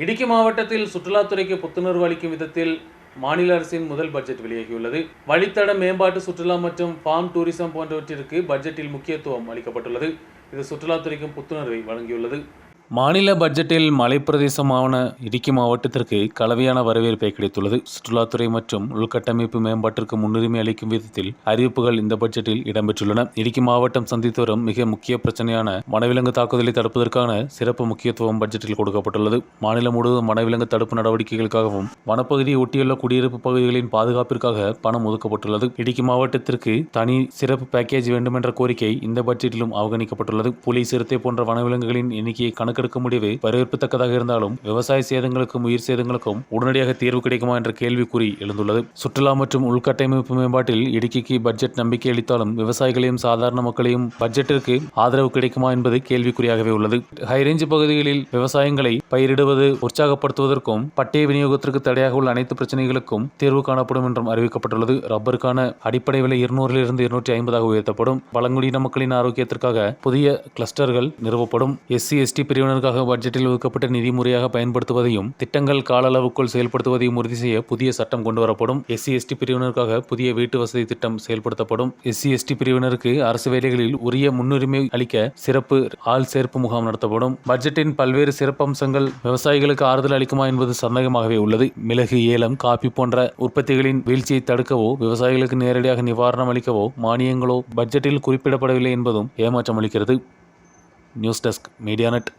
இடுக்கி மாவட்டத்தில் சுற்றுலாத்துறைக்கு புத்துணர்வு அளிக்கும் விதத்தில் மாநில அரசின் முதல் பட்ஜெட் வெளியாகியுள்ளது. வழித்தட மேம்பாட்டு, சுற்றுலா மற்றும் ஃபார்ம் டூரிசம் போன்றவற்றிற்கு பட்ஜெட்டில் முக்கியத்துவம் அளிக்கப்பட்டுள்ளது. இது சுற்றுலாத்துறைக்கும் புத்துணர்வை வழங்கியுள்ளது. மாநில பட்ஜெட்டில் மலைப்பிரதேசமான இடுக்கி மாவட்டத்திற்கு கலவையான வரவேற்பை கிடைத்துள்ளது. சுற்றுலாத்துறை மற்றும் உள்கட்டமைப்பு மேம்பாட்டிற்கு முன்னுரிமை அளிக்கும் விதத்தில் அறிவிப்புகள் இந்த பட்ஜெட்டில் இடம்பெற்றுள்ளன. இடுக்கி மாவட்டம் சந்தித்து வரும் மிக முக்கிய பிரச்சனையான வனவிலங்கு தாக்குதலை தடுப்பதற்கான சிறப்பு முக்கியத்துவம் பட்ஜெட்டில் கொடுக்கப்பட்டுள்ளது. மாநிலம் முழுவதும் வனவிலங்கு தடுப்பு நடவடிக்கைகளுக்காகவும் வனப்பகுதியை ஒட்டியுள்ள குடியிருப்பு பகுதிகளின் பாதுகாப்பிற்காக பணம் ஒதுக்கப்பட்டுள்ளது. இடுக்கி மாவட்டத்திற்கு தனி சிறப்பு பேக்கேஜ் வேண்டுமென்ற கோரிக்கை இந்த பட்ஜெட்டிலும் அவகணிக்கப்பட்டுள்ளது. புலி, சிறுத்தை போன்ற வனவிலங்குகளின் எண்ணிக்கையை கணக்கெடுக்கும் முடிவு வரவேற்பத்தக்கதாக இருந்தாலும் விவசாய சேதங்களுக்கும் உயிர் சேதங்களுக்கும் உடனடியாக தீர்வு கிடைக்குமா என்ற கேள்விக்குறி எழுந்துள்ளது. சுற்றுலா மற்றும் உள்கட்டமைப்பு மேம்பாட்டில் இடுக்கிக்கு பட்ஜெட் நம்பிக்கை அளித்தாலும் விவசாயிகளையும் சாதாரண மக்களையும் பட்ஜெட்டிற்கு ஆதரவு கிடைக்குமா என்பது கேள்விக்குறியாகவே உள்ளது. ஹைரேஞ்ச் பகுதிகளில் விவசாயங்களை பயிரிடுவது உற்சாகப்படுத்துவதற்கும் பட்டய விநியோகத்திற்கு தடையாக உள்ள அனைத்து பிரச்சனைகளுக்கும் தீர்வு காணப்படும் என்றும் அறிவிக்கப்பட்டுள்ளது. ரப்பருக்கான அடிப்படை விலை 200 250 உயர்த்தப்படும். பழங்குடியின மக்களின் ஆரோக்கியத்திற்காக புதிய கிளஸ்டர்கள் நிறுவப்படும். SC ST பிரிவினருக்காக பட்ஜெட்டில் ஒதுக்கப்பட்ட நிதி முறையாக பயன்படுத்துவதையும் திட்டங்கள் கால அளவுக்குள் செயல்படுத்துவதையும் உறுதி செய்ய புதிய சட்டம் கொண்டுவரப்படும். SC ST பிரிவினருக்காக புதிய வீட்டு வசதி திட்டம் செயல்படுத்தப்படும். SC ST பிரிவினருக்கு அரசு வேலைகளில் உரிய முன்னுரிமை அளிக்க சிறப்பு ஆள் சேர்ப்பு முகாம் நடத்தப்படும். பட்ஜெட்டின் பல்வேறு சிறப்பம்சங்கள் விவசாயிகளுக்கு ஆறுதல் அளிக்குமா என்பது சந்தேகமாகவே உள்ளது. மிளகு, ஏலம், காபி போன்ற உற்பத்திகளின் வீழ்ச்சியை தடுக்கவோ விவசாயிகளுக்கு நேரடியாக நிவாரணம் அளிக்கவோ மானியங்களோ பட்ஜெட்டில் குறிப்பிடப்படவில்லை என்பதும் ஏமாற்றம் அளிக்கிறது. News desk, மீடியாநெட்.